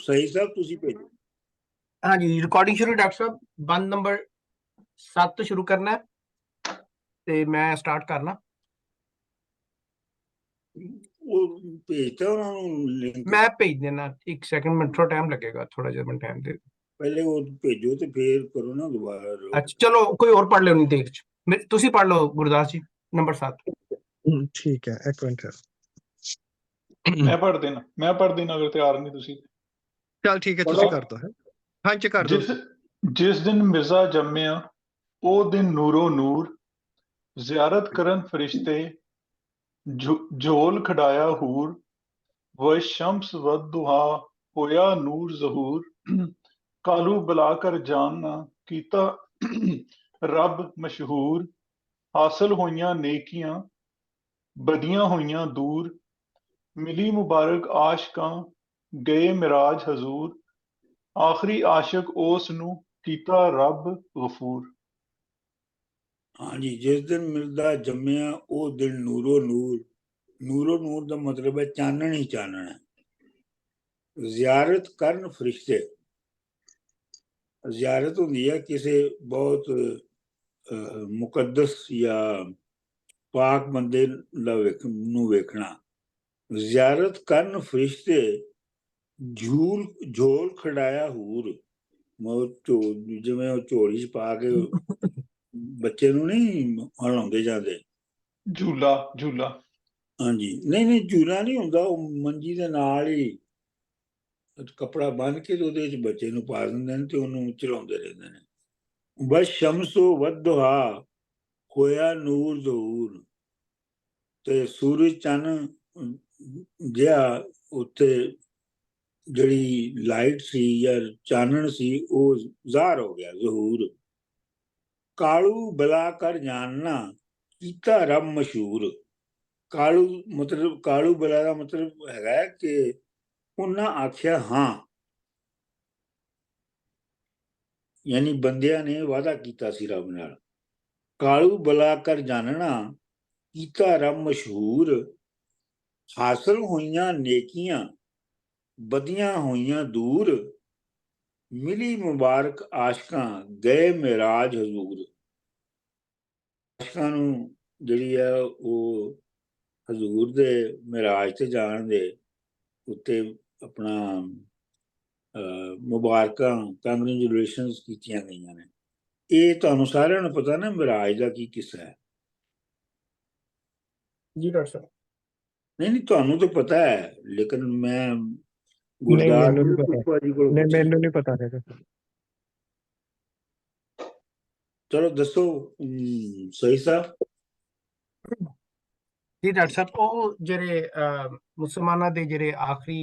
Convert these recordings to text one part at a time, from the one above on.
ਸਹੀ ਸਾਹਿਬ ਤੁਸੀਂ ਭੇਜੋ। हाँ जी रिकॉर्डिंग शुरू डॉक्टर साहब, बंद नंबर 7 तो शुरू करना है ते मैं स्टार्ट करना। ਉਹ ਭੇਜਤਾ ਉਹਨਾਂ ਨੂੰ ਲਿੰਕ। मैं भेज देना, एक सेकंड में थोड़ा टाइम लगेगा, थोड़ा जिहा मैं टाइम दे। ਪਹਿਲੇ ਉਹ ਭੇਜੋ ਤੇ ਫੇਰ ਕਰੋ ਨਾ ਦੁਬਾਰਾ। अच्छा चलो कोई और पढ़ लो, नहीं देख तुसी पढ़ लो गुरदास जी नंबर 7। ठीक है एक मिनट। मैं पढ़ देना अगर तैयार नहीं तुसी। चल ठीक है तुसी कर दो है। हाँ जी कर दो। जिस दिन मिर्जा जम्मिया ओ दिन नूरो नूर, ज़ियारत करन फरिश्ते झोल खड़ाया हूर, व शम्स व दुहा होया नूर ज़हूर, कालू बलाकर जानना कीता रब मशहूर, हासिल होइयां नेकियां बदियां होइयां दूर, मिली मुबारक आशकां गए मिराज हजूर, आखिरी आशिक उस नू कीता रब गफूर। हाँ जी, जिस दिन मिलदा जम्मिया वो दिन नूरो नूर। नूरो नूर का मतलब है चानन ही चानन है। जियारत करन फरिश्ते, जियारत होंदी है किसी बहुत मुकद्दस या पाक बंदे नू वेखना। जियारत करन फरिश्ते झोल खड़ाया हूर, जिवें झोली च पा के बच्चे नू नहीं हलाउंदे जांदे। झूला झूला हाँ जी, नहीं झूला नहीं हुंदा, मंजी दे नाल ही कपड़ा बन के ਉਹਦੇ ਚ ਬੱਚੇ ਨੂੰ ਪਾ ਦਿੰਦੇ ਨੇ ਤੇ ਉਹਨੂੰ ਚਲਾਉਂਦੇ ਰਹਿੰਦੇ ਨੇ। ਬਸ ਸ਼ਮਸੋ ਵੱਧਹਾ ਹੋਇਆ ਨੂਰ ਜ਼ਹੂਰ, ਤੇ ਸੂਰਜ ਚੰਨ ਜਿਹਾ ਉੱਤੇ ਜਿਹੜੀ ਲਾਈਟ ਸੀ ਜਾਂ ਚਾਨਣ ਸੀ ਉਹ ਜ਼ਾਹਰ ਹੋ ਗਿਆ, ਜ਼ਹੂਰ। ਕਾਲੂ ਬਲਾ ਕਰ ਜਾਣਨਾ ਕੀਤਾ ਰੱਬ ਮਸ਼ਹੂਰ। ਕਾਲੂ ਮਤਲਬ ਕਾਲੂ ਬਲਾ ਦਾ ਮਤਲਬ ਹੈਗਾ ਕਿ ਉਹਨਾਂ ਆਖਿਆ ਹਾਂ, ਯਾਨੀ ਬੰਦਿਆਂ ਨੇ ਵਾਅਦਾ ਕੀਤਾ ਸੀ ਰੱਬ ਨਾਲ। ਕਾਲੂ ਬਲਾ ਕਰ ਜਾਣਨਾ ਕੀਤਾ ਰੱਬ ਮਸ਼ਹੂਰ, ਹਾਸਲ ਹੋਈਆਂ ਨੇਕੀਆਂ ਬਦੀਆਂ ਹੋਈਆਂ ਦੂਰ, ਮਿਲੀ ਮੁਬਾਰਕ ਆਸ਼ਕਾਂ ਗਏ ਮਿਰਾਜ ਹਜ਼ੂਰ। ਆਸ਼ਕਾਂ ਨੂੰ ਜਿਹੜੀ ਹੈ ਉਹ ਹਜ਼ੂਰ ਦੇ ਮਿਰਾਜ ਤੇ ਜਾਣ ਦੇ ਉੱਤੇ ਆਪਣਾ ਮੁਬਾਰਕਾਂ ਕੰਗ੍ਰੈਚੁਲੇਸ਼ਨਸ ਕੀਤੀਆਂ ਗਈਆਂ ਨੇ। ਇਹ ਤੁਹਾਨੂੰ ਸਾਰਿਆਂ ਨੂੰ ਪਤਾ ਨਾ ਮਿਰਾਜ ਦਾ ਕੀ ਕਿੱਸਾ ਹੈ? जी डॉक्टर साहब नहीं ਤੁਹਾਨੂੰ ਤਾਂ ਪਤਾ ਹੈ, ਲੇਕਿਨ ਮੈਂ नहीं मैनू नहीं पता, नहीं मैनू नहीं पता है। ਚਲੋ ਦੱਸੋ ਸਹੀ ਸਾਹਿਬ। जी डॉक्टर साहब ਉਹ ਜਿਹੜੇ ਮੁਸਲਮਾਨਾਂ ਦੇ ਜਿਹੜੇ ਆਖਰੀ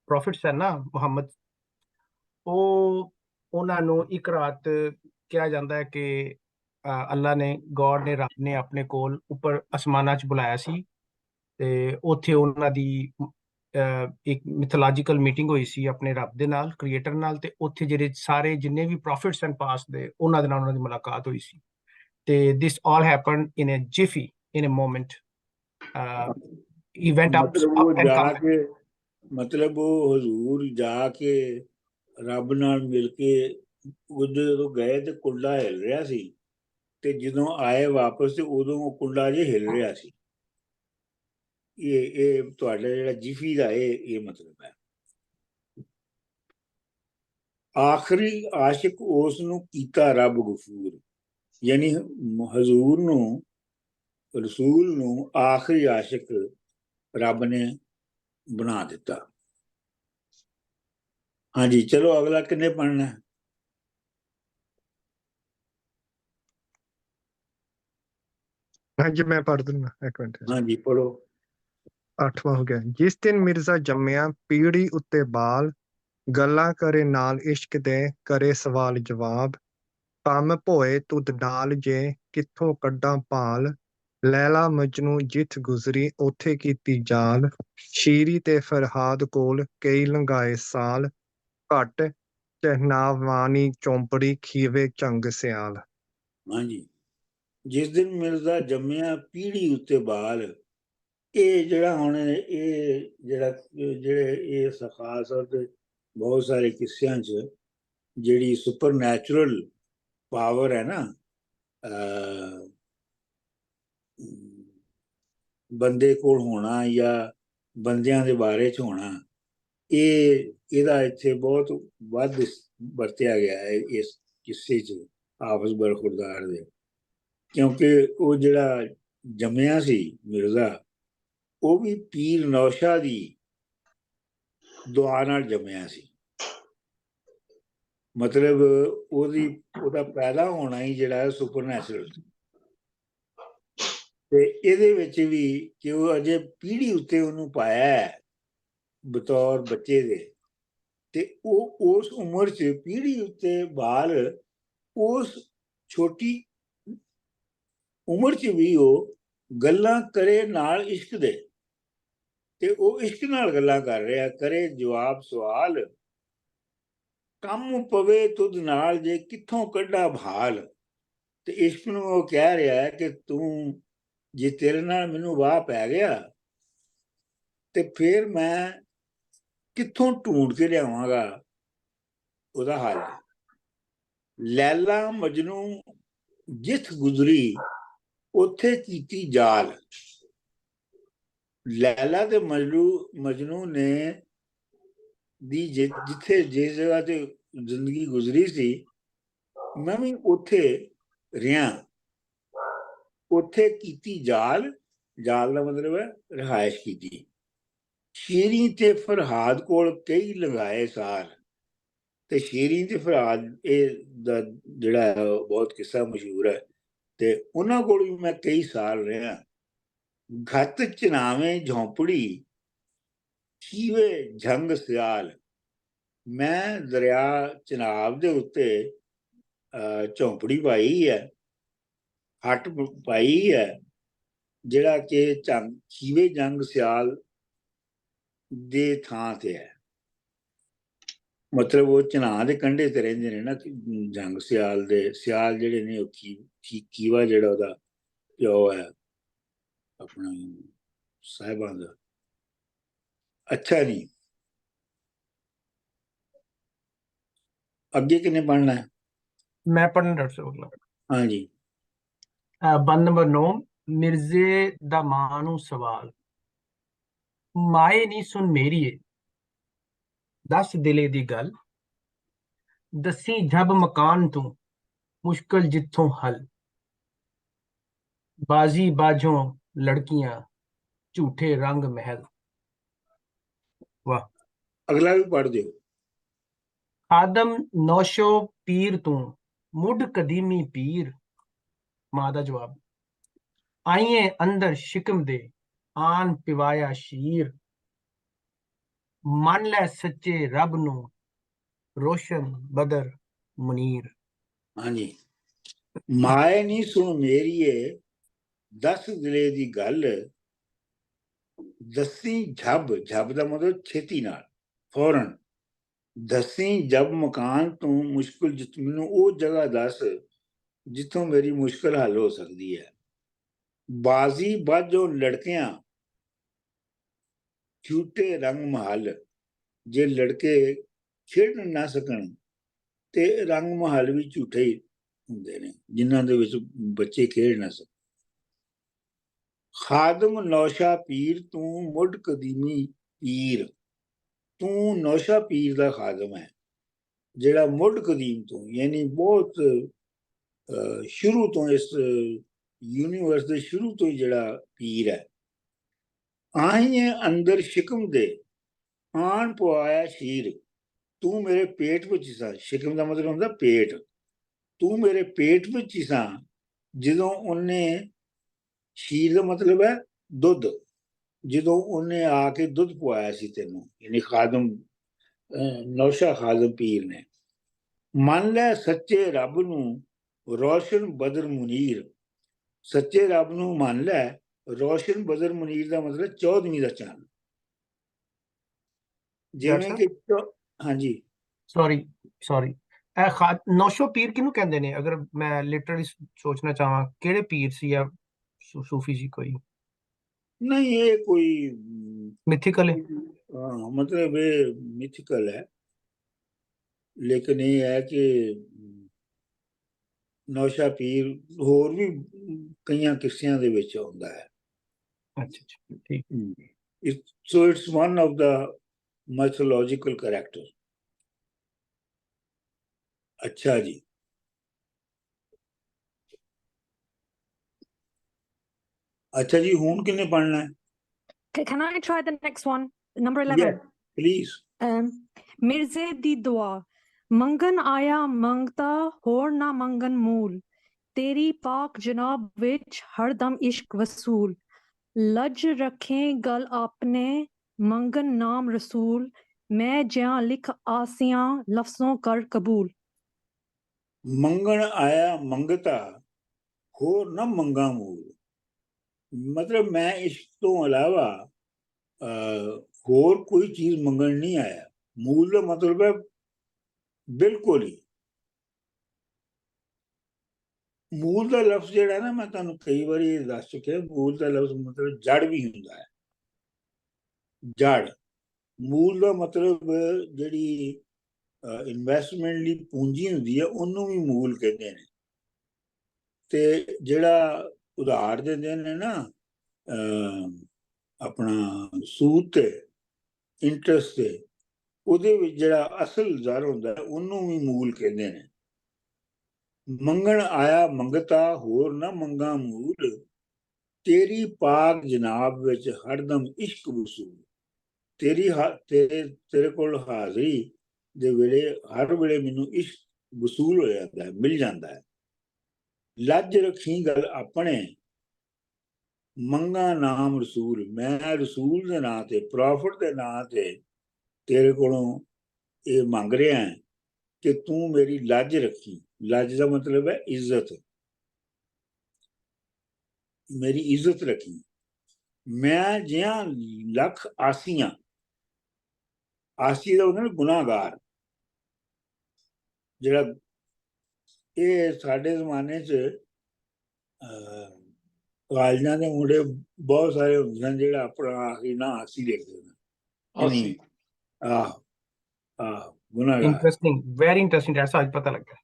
ਪ੍ਰੋਫਿਟਸ ਹਨ ਨਾ ਮੁਹੰਮਦ, ਉਹ ਉਹਨਾਂ ਨੂੰ ਇੱਕ ਰਾਤ ਕਿਹਾ ਜਾਂਦਾ ਹੈ ਕਿ ਅੱਲਾ ਨੇ, ਗੋਡ ਨੇ, ਰੱਬ ਨੇ ਆਪਣੇ ਕੋਲ ਉੱਪਰ ਅਸਮਾਨਾਂ 'ਚ ਬੁਲਾਇਆ ਸੀ ਤੇ ਉੱਥੇ ਉਹਨਾਂ ਦੀ ਇੱਕ ਮਿਥੋਲੋਜੀਕਲ ਮੀਟਿੰਗ ਹੋਈ ਸੀ ਆਪਣੇ ਰੱਬ ਦੇ ਨਾਲ, ਕ੍ਰੀਏਟਰ ਨਾਲ, ਤੇ ਉੱਥੇ ਜਿਹੜੇ ਸਾਰੇ ਜਿੰਨੇ ਵੀ ਪ੍ਰੋਫਿਟਸ ਐਂਡ ਪਾਸਟ ਦੇ ਉਹਨਾਂ ਦੇ ਨਾਲ ਉਹਨਾਂ ਦੀ ਮੁਲਾਕਾਤ ਹੋਈ ਸੀ। ਤੇ this all happened in a jiffy, in a moment. he went up and ਜਾ come ਕੇ ਮਤਲਬ ਉਹ ਹਜ਼ੂਰ ਜਾ ਕੇ ਰੱਬ ਨਾਲ ਮਿਲ ਕੇ ਜਦੋਂ ਗਏ ਤੇ ਕੁੰਡਾ ਹਿਲ ਰਿਹਾ ਸੀ, ਤੇ ਜਦੋਂ ਆਏ ਵਾਪਸ ਤੇ ਉਦੋਂ ਉਹ ਕੁੰਡਾ ਜੇ ਹਿਲ ਰਿਹਾ ਸੀ। ਇਹ ਤੁਹਾਡਾ ਜਿਹੜਾ ਜਿਫੀ ਦਾ ਇਹ ਮਤਲਬ ਹੈ। ਆਖਰੀ ਆਸ਼ਿਕ ਉਸ ਨੂੰ ਕੀਤਾ ਰੱਬ ਗਫੂਰ, ਯਾਨੀ ਹਜ਼ੂਰ ਨੂੰ, ਰਸੂਲ ਨੂੰ ਆਖਰੀ ਆਸ਼ਿਕ ਰੱਬ ਨੇ ਬਣਾ ਦਿੱਤਾ। ਹਾਂਜੀ ਚਲੋ ਅਗਲਾ ਕਿੰਨੇ ਪੜ੍ਹਨਾ? हाँ जी मैं पढ़ दूंगा एक मिनट। ਹਾਂਜੀ ਪੜ੍ਹੋ। 8वां हो गया। जिस दिन मिर्जा जम्मिया पीढ़ी उत्ते बाल, गल्लां करे नाल इश्क दे करे सवाल जवाब, ਕੰਮ ਭੋਏ ਤੁਧ ਨਾਲ ਜੇ ਕਿੱਥੋਂ ਕੱਢਾਂ ਭਾਲ, ਲੈਲਾ ਮਜਨੂ ਜਿੱਥ ਗੁਜ਼ਰੀ ਉੱਥੇ ਕੀਤੀ ਜਾਲ, ਸ਼ੀਰੀ ਤੇ ਫਰਹਾਦ ਕੋਲ ਕਈ ਲੰਘਾਏ ਸਾਲ, ਘੱਟ ਚਹਨਾਵਾਨੀ ਚੌਂਪੜੀ ਖੀਵੇ ਝੰਗ ਸਿਆਲ। ਹਾਂਜੀ, ਜਿਸ ਦਿਨ ਮਿਰਜ਼ਾ ਜੰਮਿਆ ਪੀੜੀ ਉੱਤੇ ਬਾਲ, ਇਹ ਜਿਹੜਾ ਹੁਣ ਇਹ ਜਿਹੜੇ ਇਹ ਸਖਾਸਤ ਬਹੁਤ ਸਾਰੇ ਕਿੱਸਿਆਂ 'ਚ ਜਿਹੜੀ ਸੁਪਰਨੈਚੁਰਲ ਪਾਵਰ ਹੈ ਨਾ, ਬੰਦੇ ਕੋਲ ਹੋਣਾ ਜਾਂ ਬੰਦਿਆਂ ਦੇ ਬਾਰੇ 'ਚ ਹੋਣਾ, ਇਹਦਾ ਇੱਥੇ ਬਹੁਤ ਵੱਧ ਵਰਤਿਆ ਗਿਆ ਹੈ ਇਸ ਕਿੱਸੇ 'ਚ ਹਾਫਿਜ਼ ਬਰਖੁਰਦਾਰ ਦੇ। ਕਿਉਂਕਿ ਉਹ ਜਿਹੜਾ ਜੰਮਿਆ ਸੀ ਮਿਰਜ਼ਾ, ਉਹ ਵੀ ਪੀਰ ਨੌਸ਼ਾ ਦੀ ਦੁਆ ਨਾਲ ਜੰਮਿਆ ਸੀ। ਮਤਲਬ ਉਹਦਾ ਪੈਦਾ ਹੋਣਾ ਹੀ ਜਿਹੜਾ ਸੁਪਰਨੈਚੁਰਲ, ਤੇ ਇਹਦੇ ਵਿੱਚ ਵੀ ਕਿ ਉਹ ਅਜੇ ਪੀੜ੍ਹੀ ਉੱਤੇ ਉਹਨੂੰ ਪਾਇਆ ਹੈ ਬਤੌਰ ਬੱਚੇ ਦੇ, ਤੇ ਉਹ ਉਸ ਉਮਰ 'ਚ ਪੀੜ੍ਹੀ ਉੱਤੇ ਬਾਲ, ਉਸ ਛੋਟੀ ਉਮਰ 'ਚ ਵੀ ਉਹ ਗੱਲਾਂ ਕਰੇ ਨਾਲ ਇਸ਼ਕ ਦੇ, ਤੇ ਉਹ ਇਸ਼ਕ ਨਾਲ ਗੱਲਾਂ ਕਰ ਰਿਹਾ, ਕਰੇ ਜਵਾਬ ਸਵਾਲ, ਕੰਮ ਪਵੇ ਤੁਧ ਨਾਲ ਜੇ ਕਿੱਥੋਂ ਕੱਢਾ ਭਾਲ। ਤੇ ਇਸ਼ਕ ਨੂੰ ਉਹ ਕਹਿ ਰਿਹਾ ਹੈ ਕਿ ਤੂੰ ਜੇ ਤੇਰੇ ਨਾਲ ਮੈਨੂੰ ਵਾਹ ਪੈ ਗਿਆ ਤੇ ਫਿਰ ਮੈਂ ਕਿੱਥੋਂ ਢੂੰਡ ਕੇ ਲਿਆਵਾਂਗਾ ਉਹਦਾ ਹੱਲ। ਲੈਲਾ ਮਜਨੂ ਜਿੱਥ ਗੁਜ਼ਰੀ ਉੱਥੇ ਕੀਤੀ ਜਾਲ। ਲੈਲਾ ਤੇ ਮਜਨੂ ਨੇ ਦੀ ਜਿੱਥੇ ਜਿਸ ਜਗ੍ਹਾ ਤੇ ਜ਼ਿੰਦਗੀ ਗੁਜ਼ਰੀ ਸੀ, ਮੈਂ ਵੀ ਉੱਥੇ ਰਿਹਾ, ਉੱਥੇ ਕੀਤੀ ਜਾਲ। ਜਾਲ ਦਾ ਮਤਲਬ ਹੈ ਰਿਹਾਇਸ਼ ਕੀਤੀ। ਸ਼ੇਰੀ ਤੇ ਫਰਹਾਦ ਕੋਲ ਕਈ ਲਗਾਏ ਸਾਲ। ਤੇ ਸ਼ੇਰੀ ਤੇ ਫਰਹਾਦ ਇਹ ਦਾ ਜਿਹੜਾ ਹੈ ਬਹੁਤ ਕਿੱਸਾ ਮਸ਼ਹੂਰ ਹੈ, ਤੇ ਉਹਨਾਂ ਕੋਲ ਵੀ ਮੈਂ ਕਈ ਸਾਲ ਰਿਹਾ। ਘੱਤ ਚਨਾਵੇਂ ਝੌਂਪੜੀ ਸ਼ੀਵੇ ਝੰਗ ਸਿਆਲ। ਮੈਂ ਦਰਿਆ ਚਨਾਬ ਦੇ ਉੱਤੇ ਝੌਂਪੜੀ ਪਾਈ ਹੈ, ਹੱਟ ਪਾਈ ਹੈ, ਜਿਹੜਾ ਕਿ ਸ਼ੀਵੇ ਜੰਗ ਸਿਆਲ ਦੇ ਥਾਂ ਤੇ ਹੈ। ਮਤਲਬ ਉਹ ਚਨਾਹ ਦੇ ਕੰਢੇ ਤੇ ਰਹਿੰਦੇ ਨੇ ਨਾ, ਜੰਗ ਸਿਆਲ ਦੇ। ਸਿਆਲ ਜਿਹੜੇ ਨੇ ਉਹ ਕੀਵਾ ਜਿਹੜਾ ਉਹਦਾ ਪਿਓ ਹੈ ਆਪਣਾ ਸਾਹਿਬਾਂ ਦਾ। ਅੱਛਾ ਜੀ, ਅੱਗੇ ਕਿੰਨੇ ਪੜ੍ਹਨਾ ਹੈ? ਮੈਂ ਪੜ੍ਹਨਾ ਡਾਕਟਰ ਸਾਹਿਬ। ਹਾਂਜੀ। ਬੰਦ ਨੰਬਰ 9, ਮਿਰਜ਼ੇ ਦਾ ਮਾਂ ਨੂੰ ਸਵਾਲ। ਮਾਏ ਨੀ ਸੁਣ ਮੇਰੀਏ, ਦੱਸ ਦਿਲੇ ਦੀ ਗੱਲ, ਦੱਸੀ ਜਬ ਮਕਾਨ ਤੂੰ ਮੁਸ਼ਕਲ ਜਿੱਥੋਂ ਹੱਲ। ਬਾਜ਼ੀ ਬਾਝੋਂ ਲੜਕੀਆਂ ਝੂਠੇ ਰੰਗ ਮਹਿਲ। ਵਾਹ। ਅਗਲਾ ਵੀ ਪੜ੍ਹ ਦਿਓ। ਆਦਮ ਨੌਸ਼ੋ ਪੀਰ ਤੂੰ ਮੁੱਢ ਕਦੀਮੀ ਪੀਰ। ਮਾਂ ਦਾ ਜਵਾਬ, ਆਈਏ ਅੰਦਰ ਸ਼ਿਕਮ ਦੇ ਆਨ ਪਿਵਾਇਆ ਸ਼ੀਰ। ਮੰਨ ਲੈ ਸੱਚੇ ਰੱਬ ਨੂੰ ਰੋਸ਼ਨ ਬਦਰ ਮੁਨੀਰ। ਹਾਂਜੀ। ਮਾਏ ਨੀ ਸੁਣ ਮੇਰੀਏ, ਦੱਸ ਦਿਲੇ ਦੀ ਗੱਲ, ਦੱਸੀ ਝੱਬ। ਝੱਬ ਦਾ ਮਤਲਬ ਛੇਤੀ ਨਾਲ, ਫੌਰਨ। ਦੱਸੀ ਜਬ ਮਕਾਨ ਤੂੰ ਮੁਸ਼ਕਿਲ ਮੈਨੂੰ ਉਹ ਜਗ੍ਹਾ ਦੱਸ ਜਿੱਥੋਂ ਮੇਰੀ ਮੁਸ਼ਕਿਲ ਹੱਲ ਹੋ ਸਕਦੀ ਹੈ। ਬਾਜ਼ੀ ਬਾਝੋਂ ਲੜਕਿਆਂ ਝੂਠੇ ਰੰਗ ਮਹਲ। ਜੇ ਲੜਕੇ ਖੇਡ ਨਾ ਸਕਣ ਤੇ ਰੰਗ ਮਹਲ ਵੀ ਝੂਠੇ ਹੀ ਹੁੰਦੇ ਨੇ, ਜਿਨ੍ਹਾਂ ਦੇ ਵਿੱਚ ਬੱਚੇ ਖੇਡ ਨਾ ਸਕਣ। ਖਾਦਮ ਨੌਸ਼ਾ ਪੀਰ ਤੂੰ ਮੁੱਢ ਕਦੀਮੀ ਪੀਰ। ਤੂੰ ਨੌਸ਼ਾ ਪੀਰ ਦਾ ਖਾਦਮ ਹੈ, ਜਿਹੜਾ ਮੁੱਢ ਕਦੀਮ ਤੋਂ, ਯਾਨੀ ਬਹੁਤ ਸ਼ੁਰੂ ਤੋਂ, ਇਸ ਯੂਨੀਵਰਸ ਦੇ ਸ਼ੁਰੂ ਤੋਂ ਹੀ ਜਿਹੜਾ ਪੀਰ ਹੈ। ਆਹੀਏ ਅੰਦਰ ਸ਼ਿਕਮ ਦੇ ਆਣ ਪਵਾਇਆ ਸ਼ੀਰ। ਤੂੰ ਮੇਰੇ ਪੇਟ ਵਿੱਚ ਹੀ ਸਾਂ। ਸ਼ਿਕਮ ਦਾ ਮਤਲਬ ਹੁੰਦਾ ਪੇਟ। ਤੂੰ ਮੇਰੇ ਪੇਟ ਵਿੱਚ ਹੀ ਸਾਂ ਜਦੋਂ ਉਹਨੇ, ਸ਼ੀਰ ਦਾ ਮਤਲਬ ਹੈ ਦੁੱਧ, ਜਦੋਂ ਉਹਨੇ ਆ ਕੇ ਦੁੱਧ ਪਵਾਇਆ ਸੀ ਤੈਨੂੰ, ਯਾਨੀ ਖਾਦਮ ਨੌਸ਼ਾ ਖਾਦਮ ਪੀਰ ਨੇ। ਮੰਨ ਲੈ ਸੱਚੇ ਰੱਬ ਨੂੰ ਰੋਸ਼ਨ ਬਦਰ ਮੁਨੀਰ। ਸੱਚੇ ਰੱਬ ਨੂੰ ਮੰਨ ਲੈ। ਰੋਸ਼ਨ ਬਦਰ ਮੁਨੀਰ ਦਾ ਮਤਲਬ 14ਵੀਂ ਦਾ ਚੰਨ। ਜਿਵੇਂ ਕਿ ਹਾਂਜੀ ਸੌਰੀ ਨੌਸ਼ੋ ਪੀਰ ਕਿਹਨੂੰ ਕਹਿੰਦੇ ਨੇ? ਅਗਰ ਮੈਂ ਲਿਟਰਲੀ ਸੋਚਣਾ ਚਾਹਾਂ, ਕਿਹੜੇ ਪੀਰ ਸੀ ਜਾਂ ਸੂਫੀ ਸੀ ਕੋਈ? ਨਹੀਂ, ਇਹ ਕੋਈ ਮਿਥਿਕਲ ਹੈ। ਮਤਲਬ ਇਹ ਮਿਥਿਕਲ ਹੈ। ਲੇਕਿਨ ਇਹ ਹੈ ਕਿ ਨੌਸ਼ਾ ਪੀਰ ਹੋਰ ਵੀ ਕਈਆਂ ਕਿੱਸਿਆਂ ਦੇ ਵਿੱਚ ਆਉਂਦਾ ਹੈ। ਅੱਛਾ ਅੱਛਾ ਠੀਕ। So it's one of the mythological character. अच्छा जी, अच्छा जी, ਹੁਣ ਕਿੰਨੇ ਪੜਨਾ ਹੈ? Can I try the next one? Number 11. Yeah, please. ਮਿਰਜ਼ੇ ਦੀ ਦੁਆ ਮੰਗਣ ਆਇਆ ਮੰਗਤਾ ਹੋਰ ਨਾ ਮੰਗਣ ਮੂਲ ਤੇਰੀ ਪਾਕ ਜਨਾਬ ਵਿੱਚ ਹਰਦਮ ਇਸ਼ਕ ਵਸੂਲ ਲੱਜ ਰੱਖੇ ਗਲ ਆਪਣੇ ਮੰਗਣ ਨਾਮ ਰਸੂਲ ਮੈਂ ਜਿਆਂ ਲਿਖ ਆਸਿਆਂ ਲਫ਼ਜ਼ੋਂ ਕਰ ਕਬੂਲ। ਮੰਗਣ ਆਇਆ ਮੰਗਤਾ ਹੋਰ ਨਾ ਮੰਗਾ ਮੂਲ, ਮਤਲਬ ਮੈਂ ਇਸ਼ਕ ਤੋਂ ਇਲਾਵਾ ਹੋਰ ਕੋਈ ਚੀਜ਼ ਮੰਗਣ ਨਹੀਂ ਆਇਆ। ਮੂਲ ਦਾ ਮਤਲਬ ਹੈ ਬਿਲਕੁਲ ਹੀ। ਮੂਲ ਦਾ ਲਫ਼ਜ਼ ਜਿਹੜਾ ਨਾ, ਮੈਂ ਤੁਹਾਨੂੰ ਕਈ ਵਾਰੀ ਦੱਸ ਚੁੱਕਿਆ, ਮੂਲ ਦਾ ਲਫ਼ਜ਼ ਮਤਲਬ ਜੜ ਵੀ ਹੁੰਦਾ ਹੈ। ਜੜ, ਮੂਲ ਦਾ ਮਤਲਬ ਜਿਹੜੀ ਇਨਵੈਸਟਮੈਂਟ ਲਈ ਪੂੰਜੀ ਹੁੰਦੀ ਹੈ ਉਹਨੂੰ ਵੀ ਮੂਲ ਕਹਿੰਦੇ ਨੇ। ਤੇ ਜਿਹੜਾ ਉਧਾਰ ਦਿੰਦੇ ਨੇ ਨਾ ਆਪਣਾ ਸੂਦ ਤੇ ਇੰਟਰਸਟ ਤੇ, ਉਹਦੇ ਵਿੱਚ ਜਿਹੜਾ ਅਸਲ ਦਰ ਹੁੰਦਾ ਉਹਨੂੰ ਵੀ ਮੂਲ ਕਹਿੰਦੇ ਨੇ। ਮੰਗਣ ਆਇਆ ਮੰਗਤਾ ਹੋਰ ਨਾ ਮੰਗਾ ਮੂਲ ਤੇਰੀ ਪਾਕ ਜਨਾਬ ਵਿੱਚ ਹਰਦਮ ਇਸ਼ਕ ਵਸੂਲ। ਤੇਰੇ ਕੋਲ ਹਾਜ਼ਰੀ ਦੇ ਵੇਲੇ ਹਰ ਵੇਲੇ ਮੈਨੂੰ ਇਸ਼ਕ ਵਸੂਲ ਹੋ ਜਾਂਦਾ ਹੈ, ਮਿਲ ਜਾਂਦਾ ਹੈ। ਲੱਜ ਰੱਖੀ ਗੱਲ ਆਪਣੇ ਮੰਗਾ ਨਾਮ ਰਸੂਲ, ਮੈਂ ਰਸੂਲ ਦੇ ਨਾਂ ਤੇ, ਪ੍ਰੋਫਿਟ ਦੇ ਨਾਂ ਤੇ ਤੇਰੇ ਕੋਲੋਂ ਇਹ ਮੰਗ ਰਿਹਾ ਹੈ ਕਿ ਤੂੰ ਮੇਰੀ ਲੱਜ ਰੱਖੀ। ਲੱਜ ਦਾ ਮਤਲਬ ਹੈ ਇੱਜ਼ਤ, ਮੇਰੀ ਇੱਜ਼ਤ ਰੱਖੀ। ਮੈਂ ਜਿਹਾਂ ਲੱਖ ਆਸੀਆਂ, ਆਸੀ ਦਾ ਹੁੰਦਾ ਗੁਨਾਹਗਾਰ, ਜਿਹੜਾ ਇਹ ਸਾਡੇ ਜ਼ਮਾਨੇ 'ਚ ਕਾਲਜਾਂ ਦੇ ਮੁੰਡੇ ਬਹੁਤ ਸਾਰੇ ਹੁੰਦੇ ਸਨ ਜਿਹੜਾ ਆਪਣਾ ਆਖਰੀ ਨਾ ਆਸੀ ਲਿਖਦੇ ਨੇ। ਆਸੀ। ਗੁਨਾਹਗਾਰ। ਇੰਟਰਸਟਿੰਗ, ਵੈਰੀ ਇੰਟਰਸਟਿੰਗ, ਐਸਾ ਅੱਜ ਪਤਾ ਲੱਗਾ।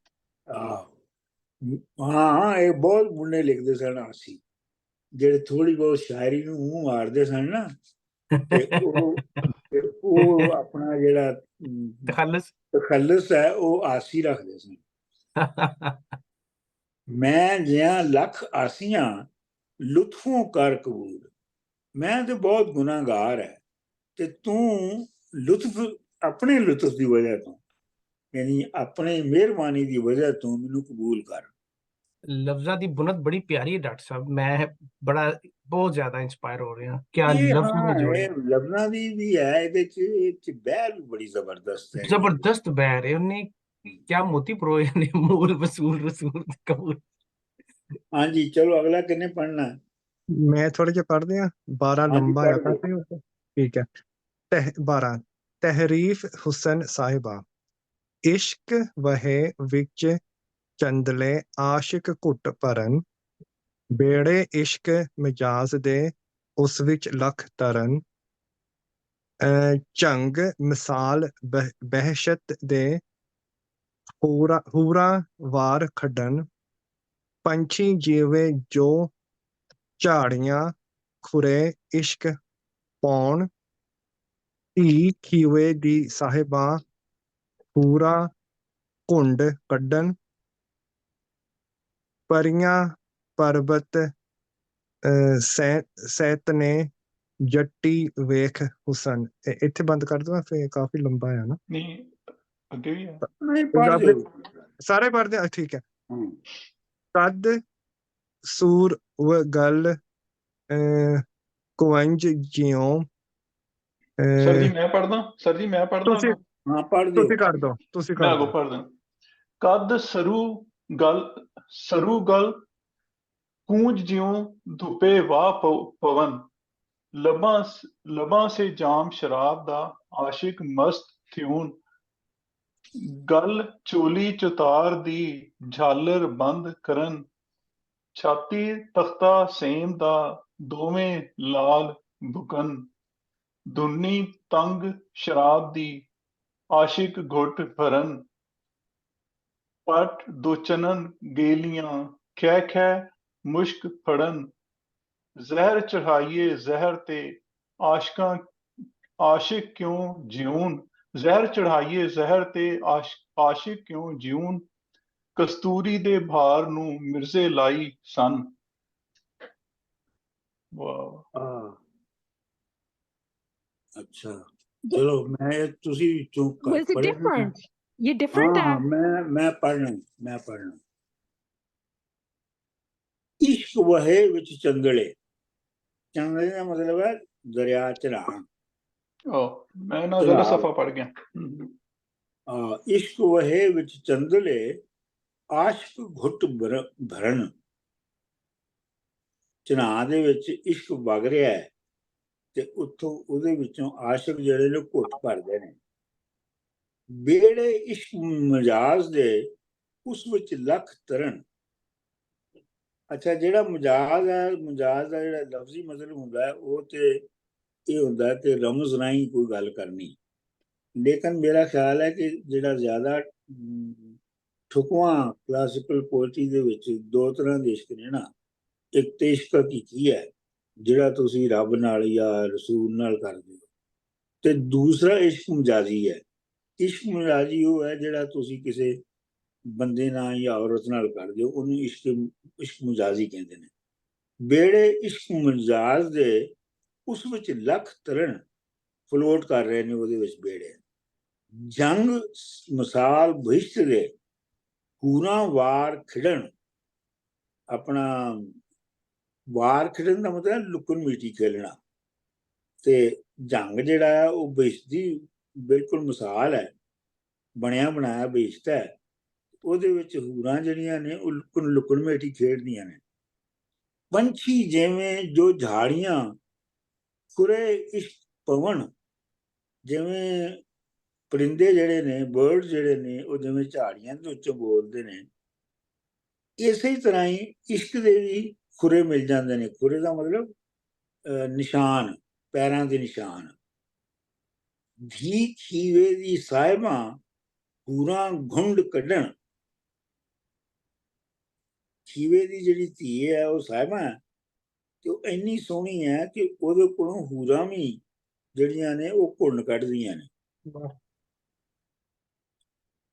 ਹਾਂ, ਇਹ ਬਹੁਤ ਮੁੰਡੇ ਲਿਖਦੇ ਸਨ ਆਸੀ, ਜਿਹੜੇ ਥੋੜੀ ਬਹੁਤ ਸ਼ਾਇਰੀ ਨੂੰ ਮੂੰਹ ਮਾਰਦੇ ਸਨ ਨਾ, ਤੇ ਉਹ ਆਪਣਾ ਜਿਹੜਾ ਤਖੱਲਸ ਹੈ ਉਹ ਆਸੀ ਰੱਖਦੇ ਸਨ। ਮੈਂ ਜਿਹਾਂ ਲੱਖ ਆਸੀਆਂ ਲੁਤਫੋਂ ਕਰ ਕਬੂਲ, ਮੈਂ ਤੇ ਬਹੁਤ ਗੁਨਾਹਗਾਰ ਹੈ ਤੇ ਤੂੰ ਲੁਤਫ, ਆਪਣੇ ਲੁਤਫ ਦੀ ਵਜ੍ਹਾ ਤੋਂ, ਯਾਨੀ ਆਪਣੀ ਮਿਹਰਬਾਨੀ ਦੀ ਵਜ੍ਹਾ ਤੋਂ ਮੈਨੂੰ ਕਬੂਲ ਕਰ। ਲਫ਼ਜ਼ਾਂ ਦੀ ਬੁਨਤ ਬੜੀ ਪਿਆਰੀ ਹੈ ਡਾਕਟਰ ਸਾਹਿਬ, ਮੈਂ ਬਹੁਤ ਜ਼ਿਆਦਾ ਇੰਸਪਾਇਰ ਹੋ ਰਿਹਾ। ਕਿਆ ਇਹ ਲਫ਼ਜ਼ ਨੇ ਜੋੜੇ, ਲਫ਼ਜ਼ਾਂ ਦੀ ਵੀ ਹੈ ਇਹਦੇ ਚ ਬਹਿਰ ਵੀ ਬੜੀ ਜ਼ਬਰਦਸਤ ਹੈ। ਜ਼ਬਰਦਸਤ ਬਹਿਰ ਹੈ, ਉਹਨੇ ਕਿਆ ਮੋਤੀ ਪਰੋਏ ਨੇ, ਮੂਲ ਵਸੂਲ ਰਸੂਲ ਕਬੂਲ। ਹਾਂਜੀ, ਚਲੋ ਅਗਲਾ ਕਿੰਨੇ ਪੜ੍ਹਨਾ? ਮੈਂ ਥੋੜੇ ਜਿਹਾ ਪੜ੍ਹਦੇ ਆ, 12 ਲੰਬਾ ਆ ਕਾਫੀ। ਠੀਕ ਹੈ। 12 ਤਹਿਰੀਫ ਹੁਸਨ ਸਾਹਿਬਾ ਇਸ਼ਕ ਵਹੇ ਵਿੱਚ ਚੰਦਲੇ ਆਸ਼ਿਕ ਘੁੱਟ ਭਰਨ ਬੇੜੇ ਇਸ਼ਕ ਮਿਜਾਜ਼ ਦੇ ਉਸ ਵਿੱਚ ਲੱਖ ਤਰਨ ਝੰਗ ਮਿਸਾਲ ਬਹਿਸ਼ਤ ਦੇ ਹੂਰਾ ਵਾਰ ਖੱਡਣ ਪੰਛੀ ਜੀਵੇ ਜੋ ਝਾੜੀਆਂ ਖੁਰੇ ਇਸ਼ਕ ਪਾਉਣ ਧੀ ਖੀਵੇ ਦੀ ਸਾਹਿਬਾਂ ਪੂਰਾ ਘੁੰਡ ਕੱਢਣ ਪਰੀਆਂ ਪਰਬਤ ਸੈਤ ਨੇ ਜੱਟੀ ਵੇਖ ਹੁਸਨ। ਇੱਥੇ ਬੰਦ ਕਰ ਦਵਾਂ, ਫਿਰ ਕਾਫੀ ਲੰਬਾ ਆ ਨਾ। ਨਹੀਂ, ਅੱਗੇ ਵੀ ਹੈ। ਸਾਰੇ ਪੜ੍ਹਦੇ ਆ, ਠੀਕ ਹੈ। ਕਦ ਸੂਰ ਵ ਗਲ ਕੁਵੰਜ ਜਿਉਂ। ਸਰ ਜੀ ਮੈਂ ਪੜ੍ਹਦਾ, ਸਰ ਜੀ ਮੈਂ ਪੜ੍ਹਦਾ। ਹਾਂ ਪੜ੍ਹ ਦਿਓ, ਤੁਸੀਂ ਕਰ ਦਿਓ, ਤੁਸੀਂ ਮੈਂ ਕਰ ਅੱਗੋਂ ਦਿਓ। ਪੜ੍ਹਦਾ। ਕਦ ਸਰੂ ਗਲ ਕੂੰਜ ਜਿਉਂ ਧੁੱਪੇ ਵਾਹ ਪਵਨ ਲਬਾਂ ਸੇ ਜਾਮ ਸ਼ਰਾਬ ਦਾ ਆਸ਼ਿਕ ਮਸਤ ਥਿਉਨ ਗਲ ਚੋਲੀ ਚੁਤਾਰ ਦੀ ਝਾਲਰ ਬੰਦ ਕਰਨ ਛਾਤੀ ਤਖਤਾ ਸੇਮ ਦਾ ਦੋਵੇਂ ਲਾਲ ਬੁਕਨ ਦੁਨੀ ਤੰਗ ਸ਼ਰਾਬ ਦੀ ਆਸ਼ਿਕ ਘੁੱਟ ਭਰਨ ਪਟ ਦੋਚਨਨ ਗੇਲੀਆਂ ਖੈ ਖੈ ਮੁਸ਼ਕ ਫੜਨ ਜ਼ਹਿਰ ਚੜਾਈਏ ਜ਼ਹਿਰ ਤੇ ਆਸ਼ਕਾਂ ਆਸ਼ਿਕ ਕਿਉਂ ਜਿਉਣ ਜ਼ਹਿਰ ਚੜਾਈਏ ਜ਼ਹਿਰ ਤੇ ਆਸ਼ਿਕ ਕਿਉਂ ਜਿਉਣ ਕਸਤੂਰੀ ਦੇ ਭਾਰ ਨੂੰ ਮਿਰਜ਼ੇ ਲਾਈ ਸਨ। ਵਾਹ ਹਾਂ ਅੱਛਾ ਚਲੋ ਮੈਂ ਤੁਸੀਂ ਚੁੱਪ ਕਰ Was it ਪੜ੍ਹੇ different? ये different हाँ है? मैं पढ़ना इश्क वहे विच चंदड़े चंदड़े का मतलब है दरिया च नहान मैं ना गलत सफा पढ़ गया। इश्क वहे विच चंदड़े आशिक घुट भरन ਚਨਾਹ ਦੇ ਵਿੱਚ ਇਸ਼ਕ ਵਗ ਰਿਹਾ ਹੈ ਤੇ ਉੱਥੋਂ ਉਹਦੇ ਵਿੱਚੋਂ ਆਸ਼ਿਕ ਜਿਹੜੇ ਨੇ ਘੁੱਟ ਭਰਦੇ ਨੇ ਬੇੜੇ ਇਸ਼ਕ ਮਜਾਜ਼ ਦੇ ਉਸ ਵਿੱਚ ਲੱਖ ਤਰਨ। ਅੱਛਾ ਜਿਹੜਾ ਮਜਾਜ਼ ਹੈ ਮਜਾਜ਼ ਦਾ ਜਿਹੜਾ ਲਫ਼ਜ਼ੀ ਮਤਲਬ ਹੁੰਦਾ ਹੈ ਉਹ ਤੇ ਇਹ ਹੁੰਦਾ ਕਿ ਰਮਜ਼ ਰਾਹੀਂ ਕੋਈ ਗੱਲ ਕਰਨੀ ਲੇਕਿਨ ਮੇਰਾ ਖਿਆਲ ਹੈ ਕਿ ਜਿਹੜਾ ਜ਼ਿਆਦਾ ਠੁਕਵਾਂ ਕਲਾਸੀਕਲ ਪੋਇਟਰੀ ਦੇ ਵਿੱਚ ਦੋ ਤਰ੍ਹਾਂ ਦੇ ਇਸ਼ਕ ਨੇ ਨਾ ਇੱਕ ਤੇ ਇਸ਼ਕ ਹਕੀਕੀ ਹੈ ਜਿਹੜਾ ਤੁਸੀਂ ਰੱਬ ਨਾਲ ਜਾਂ ਰਸੂਲ ਨਾਲ ਕਰਦੇ ਹੋ ਤੇ ਦੂਸਰਾ ਇਸ਼ਕ ਮਜਾਜ਼ੀ ਹੈ। ਇਸ਼ਕ ਮਜਾਜ਼ੀ ਉਹ ਹੈ ਜਿਹੜਾ ਤੁਸੀਂ ਕਿਸੇ ਬੰਦੇ ਨਾਲ ਜਾਂ ਔਰਤ ਨਾਲ ਕਰਦੇ ਹੋ ਉਹਨੂੰ ਇਸ਼ਕ ਮਜਾਜ਼ੀ ਕਹਿੰਦੇ ਨੇ। ਬੇੜੇ ਇਸ਼ਕ ਮਜਾਜ਼ ਦੇ ਉਸ ਵਿੱਚ ਲੱਖ ਤਰਨ ਫਲੋਟ ਕਰ ਰਹੇ ਨੇ ਉਹਦੇ ਵਿੱਚ ਬੇੜੇ। ਜੰਗ ਮਿਸਾਲ ਬਹਿਸ਼ਤ ਦੇ ਹੂਰਾਂ ਵਾਰ ਖਿੜਨ ਆਪਣਾ ਵਾਰ ਖੇਡਣ ਦਾ ਮਤਲਬ ਲੁਕਣ ਮੀਟੀ ਖੇਲਣਾ ਤੇ ਜੰਗ ਜਿਹੜਾ ਹੈ ਉਹ ਬਹਿਸ਼ਤ ਦੀ ਬਿਲਕੁਲ ਮਿਸਾਲ ਹੈ ਬਣਿਆ ਬਣਾਇਆ ਬਹਿਸ਼ਤ ਹੈ ਉਹਦੇ ਵਿੱਚ ਹੂਰਾਂ ਜਿਹੜੀਆਂ ਨੇ ਉਹ ਲੁਕਣ ਮੀਟੀ ਖੇਡਦੀਆਂ ਨੇ। ਪੰਛੀ ਜਿਵੇਂ ਜੋ ਝਾੜੀਆਂ ਖੁਰੇ ਇਸ਼ਕ ਪਵਨ ਜਿਵੇਂ ਪਰਿੰਦੇ ਜਿਹੜੇ ਨੇ ਬਰਡ ਜਿਹੜੇ ਨੇ ਉਹ ਜਿਵੇਂ ਝਾੜੀਆਂ ਦੇ ਉੱਚੋਂ ਬੋਲਦੇ ਨੇ ਇਸੇ ਤਰ੍ਹਾਂ ਹੀ ਇਸ਼ਕ ਦੇ ਵੀ ਖੁਰੇ ਮਿਲ ਜਾਂਦੇ ਨੇ। ਖੁਰੇ ਦਾ ਮਤਲਬ ਨਿਸ਼ਾਨ ਪੈਰਾਂ ਦੇ ਨਿਸ਼ਾਨ। ਧੀ ਖੀਵੇ ਦੀ ਸਾਹਿਬਾਂ ਹੂਰਾਂ ਘੁੰਡ ਕੱਢਣ ਖੀਵੇ ਦੀ ਜਿਹੜੀ ਧੀ ਹੈ ਉਹ ਸਾਹਿਬਾਂ ਤੇ ਉਹ ਇੰਨੀ ਸੋਹਣੀ ਹੈ ਕਿ ਉਹਦੇ ਕੋਲੋਂ ਹੂਰਾਂ ਵੀ ਜਿਹੜੀਆਂ ਨੇ ਉਹ ਘੁੰਡ ਕੱਢਦੀਆਂ ਨੇ।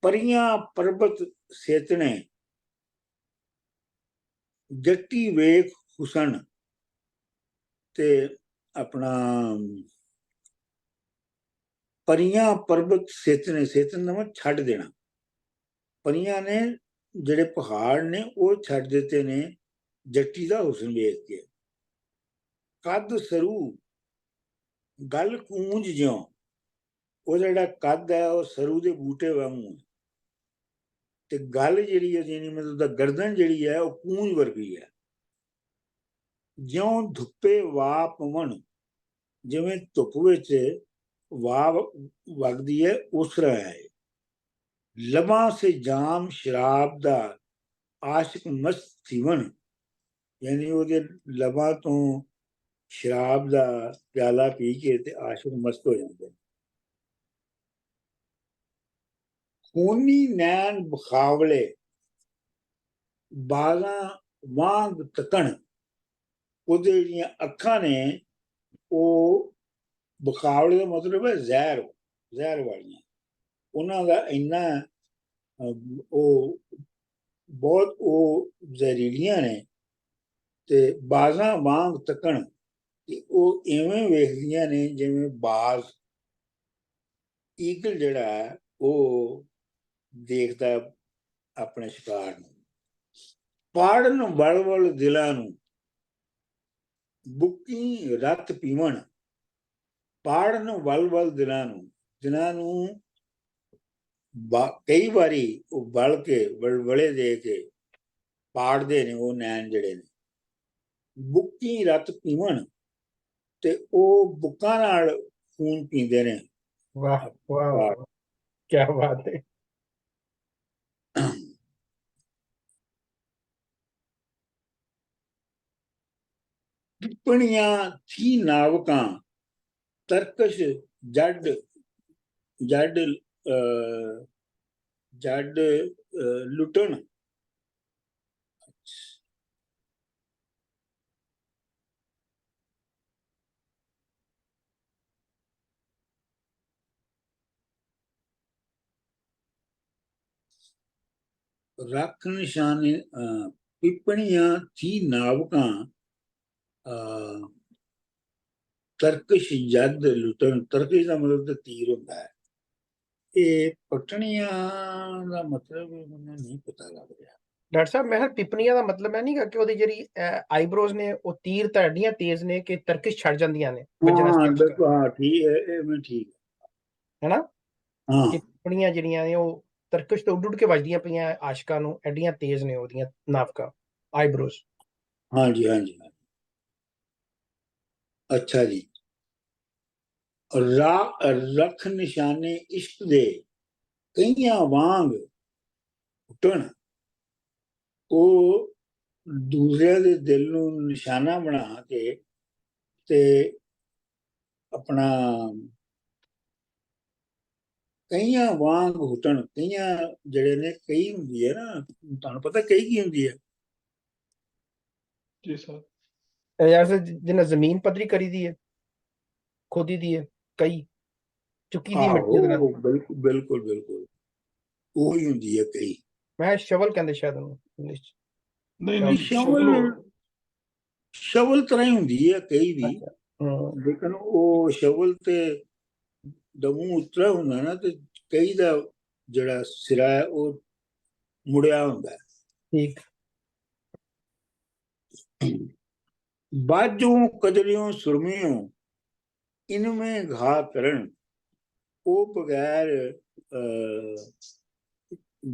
ਪਰੀਆਂ ਪਰਬਤ ਸੇਤਣੇ ਜੱਟੀ ਵੇਖ ਹੁਸਨ ਤੇ ਆਪਣਾ ਪਰੀਆਂ ਪਰਬਤ ਸੇਤਨੇ ਸੇਤਨ ਦਾ ਮਤਲਬ ਛੱਡ ਦੇਣਾ। ਪਰੀਆਂ ਨੇ ਜਿਹੜੇ ਪਹਾੜ ਨੇ ਉਹ ਛੱਡ ਦਿੱਤੇ ਨੇ ਜੱਟੀ ਦਾ ਹੁਸਨ ਵੇਖ ਕੇ। ਕੱਦ ਸਰੂ ਗੱਲ ਕੂੰਜ ਜਿਉਂ ਉਹ ਜਿਹੜਾ ਕੱਦ ਹੈ ਉਹ ਸਰੂ ਦੇ ਬੂਟੇ ਵਾਂਗੂ ਤੇ ਗੱਲ ਜਿਹੜੀ ਹੈ ਯਾਨੀ ਮਤਲਬ ਦਾ ਗਰਦਨ ਜਿਹੜੀ ਹੈ ਉਹ ਕੂੰਜ ਵਰਗੀ ਹੈ। ਜਿਉਂ ਧੁੱਪੇ ਵਾਹ ਪਵਨ ਜਿਵੇਂ ਧੁੱਪ ਵਿੱਚ ਵਾਹ ਵਗਦੀ ਹੈ ਉਸ ਤਰ੍ਹਾਂ ਹੈ। ਲਬਾਂ ਸੇ ਜਾਮ ਸ਼ਰਾਬ ਦਾ ਆਸ਼ਿਕ ਮਸਤ ਥੀਵਨ ਯਾਨੀ ਉਹਦੇ ਲਬਾਂ ਤੋਂ ਸ਼ਰਾਬ ਦਾ ਪਿਆਲਾ ਪੀ ਕੇ ਤੇ ਆਸ਼ਿਕ ਮਸਤ ਹੋ ਜਾਂਦੇ। ਖੂਨੀ ਨੈਣ ਬਖਾਵਲੇ ਬਾਲਾਂ ਵਾਂਗ ਤਕਣ ਉਹਦੇ ਜਿਹੜੀਆਂ ਅੱਖਾਂ ਨੇ ਉਹ ਬਖਾਵਲੇ ਦਾ ਮਤਲਬ ਹੈ ਜ਼ਹਿਰ ਵਾਲੀਆਂ। ਉਹਨਾਂ ਦਾ ਇੰਨਾ ਉਹ ਬਹੁਤ ਉਹ ਜ਼ਹਿਰੀਲੀਆਂ ਨੇ ਤੇ ਬਾਜ਼ਾਂ ਵਾਂਗ ਤੱਕਣ ਤੇ ਉਹ ਇਵੇਂ ਵੇਖਦੀਆਂ ਨੇ ਜਿਵੇਂ ਬਾਜ਼ ਈਗਲ ਜਿਹੜਾ ਹੈ ਉਹ ਦੇਖਦਾ ਆਪਣੇ ਸ਼ਿਕਾਰ ਨੂੰ। ਪਾੜਨ ਵਲ ਦਿਲਾਂ ਨੂੰ ਬੁੱਕੀ ਰੱਤ ਪੀਵਣ ਪਾੜਨ ਵਲ ਦਿਲਾਂ ਨੂੰ ਜਿਨ੍ਹਾਂ ਨੂੰ ਕਈ ਵਾਰੀ ਉਹ ਵਲ ਕੇ ਵਲਵਲੇ ਦੇ ਕੇ ਪਾੜਦੇ ਨੇ ਉਹ ਨੈਣ ਜਿਹੜੇ ਨੇ। ਬੁੱਕੀ ਰੱਤ ਪੀਵਣ ਤੇ ਉਹ ਬੁੱਕਾਂ ਨਾਲ ਖੂਨ ਪੀਂਦੇ ਨੇ। ਵਾਹ ਵਾਹ ਕੀ ਬਾਤ ਹੈ। ਟਿੱਪਣੀਆਂ ਥੀ ਨਾਵਕਾਂ ਤਰਕਸ਼ ਜੱਡ ਜੱਡ ਲੁੱਟਣ ਰੱਖ ਨਿਸ਼ਾਨੇ ਪਿੱਪਣੀਆਂ ਥੀ ਨਾਵਕਾਂ ਤਰਕਸ਼ ਜੱਦ ਲੁੱਟਣ। ਤਰਕਸ਼ ਦਾ ਮਤਲਬ ਤਾਂ ਤੀਰ ਹੁੰਦਾ ਹੈ। ਇਹ ਪਟਣੀਆਂ ਦਾ ਮਤਲਬ ਮੈਨੂੰ ਨਹੀਂ ਪਤਾ ਲੱਗ ਰਿਹਾ। ਡਾਕਟਰ ਸਾਹਿਬ ਮੈਂ ਕਿਹਾ ਟਿੱਪਣੀਆਂ ਦਾ ਮਤਲਬ ਇਹ ਨਹੀਂਗਾ ਕਿ ਉਹਦੀ ਜਿਹੜੀ ਆਈਬ੍ਰੋਜ਼ ਨੇ ਉਹ ਤੀਰ ਤਾਂ ਐਡੀਆਂ ਤੇਜ਼ ਨੇ ਕਿ ਤਰਕਿਸ਼ ਛੱਡ ਜਾਂਦੀਆਂ ਨੇ ਵੱਜਣਾ ਹਾਂ start ਬਿਲਕੁਲ, ਹਾਂ ਠੀਕ ਹੈ, ਇਹ ਮੈਂ ਠੀਕ ਹੈ ਨਾ। ਹਾਂ। ਟਿੱਪਣੀਆਂ ਜਿਹੜੀਆਂ ਨੇ ਉਹ ਤਰਕਿਸ਼ ਤੋਂ ਉੱਡ ਕੇ ਵੱਜਦੀਆਂ ਪਈਆਂ ਆਸ਼ਕਾਂ ਨੂੰ, ਐਡੀਆਂ ਤੇਜ਼ ਨੇ ਉਹਦੀਆਂ ਨਾਵਕਾਂ ਆਈਬ੍ਰੋਜ਼। ਹਾਂਜੀ ਹਾਂਜੀ। ਅੱਛਾ ਜੀ। ਰੱਖ ਨਿਸ਼ਾਨੇ ਇਸ਼ਕ ਦੇ ਕਈਆਂ ਵਾਂਗ ਉੱਟਣ। ਉਹ ਦੂਸਰਿਆਂ ਦੇ ਦਿਲ ਨੂੰ ਨਿਸ਼ਾਨਾ ਬਣਾ ਕੇ ਤੇ ਆਪਣਾ ਕਈਆਂ ਵਾਂਗ ਹੁਟਣ। ਕਈਆਂ ਜਿਹੜੇ ਨੇ ਕਈ ਹੁੰਦੀ ਹੈ ਨਾ, ਤੁਹਾਨੂੰ ਪਤਾ ਕਈ ਕੀ ਹੁੰਦੀ ਹੈ? ਜੀ ਸਰ। ਯਾਰ ਜਿਹਨਾਂ ਜ਼ਮੀਨ ਪੱਧਰੀ ਕਰੀ ਦੀ ਹੈ, ਖੋਦੀ ਦੀ ਹੈ, ਕਈ ਚੁੱਕੀ ਦੀ ਮਿੱਟੀ ਦੇ ਨਾਲ। ਬਿਲਕੁਲ ਬਿਲਕੁਲ ਬਿਲਕੁਲ ਉਹੀ ਹੁੰਦੀ ਹੈ ਕਈ। ਮੈਂ ਸ਼ਵਲ ਕਹਿੰਦੇ ਸ਼ਾਇਦ ਉਹਨੂੰ ਇੰਗਲਿਸ਼ ਚ। ਨਹੀਂ ਸ਼ਵਲ ਤਰ੍ਹਾਂ ਹੀ ਹੁੰਦੀ ਹੈ ਕਈ ਵੀ, ਲੇਕਿਨ ਉਹ ਸ਼ਵਲ ਤੇ ਦਮੂ ਉਤਰਾ ਹੁੰਦਾ ਨਾ, ਤੇ ਕਈ ਦਾ ਜਿਹੜਾ ਸਿਰਾ ਹੈ ਉਹ ਮੁੜਿਆ ਹੁੰਦਾ ਹੈ। ਠੀਕ। ਬਾਝੋਂ ਕਜਲਿयों ਸੁਰਮਿयों ਇਨमें ਘਾ ਕਰਨ। ਉਹ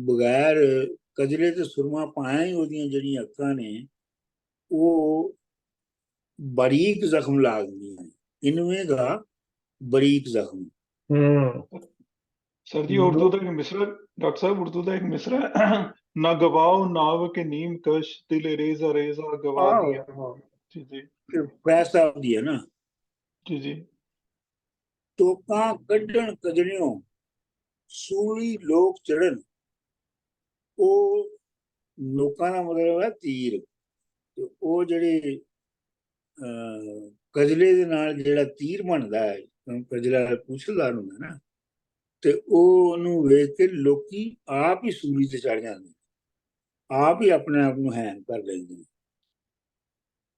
ਬਗੈਰ ਕਜਲੇ ਤੇ ਸੁਰਮਾ ਪਾਇਆ ਹੀ ਉਹਦੀਆਂ ਜਿਹੜੀਆਂ ਅੱਖਾਂ ਨੇ ਉਹ ਬਾਰੀਕ ਜ਼ਖਮ ਲਾ ਦਿੰਦੀਆਂ। ਇਨਵੇਂ ਘਾ ਬਾਰੀਕ ਜ਼ਖਮ। सर जी उर्दू का एक मिसरा, डॉक्टर साहब उर्दू का एक मिसरा है, ना गवाओ नाव के नीम कश दिल रेजा रेजा गवा दिया। जी जी पैसा दिया ना। जी जी। टोका कड्ढण कजलियों सूली लोक चढ़न। ਉਹ ਲੋਕਾਂ ਦਾ ਮਤਲਬ ਹੈ ਤੀਰ। ਤੇ ਉਹ ਜਿਹੜੇ ਕਜਲੇ ਦੇ ਨਾਲ ਜਿਹੜਾ ਤੀਰ ਬਣਦਾ ਹੈ, ਕਜਲਾ ਪੁੱਛਲਦਾਰ ਹੁੰਦਾ ਨਾ, ਤੇ ਉਹ ਉਹਨੂੰ ਵੇਖ ਕੇ ਲੋਕੀ ਆਪ ਹੀ ਸੂਲੀ ਤੇ ਚੜ ਜਾਂਦੇ, ਆਪ ਹੀ ਆਪਣੇ ਆਪ ਨੂੰ ਹੈਂਗ ਕਰ ਲੈਂਦੇ ਨੇ।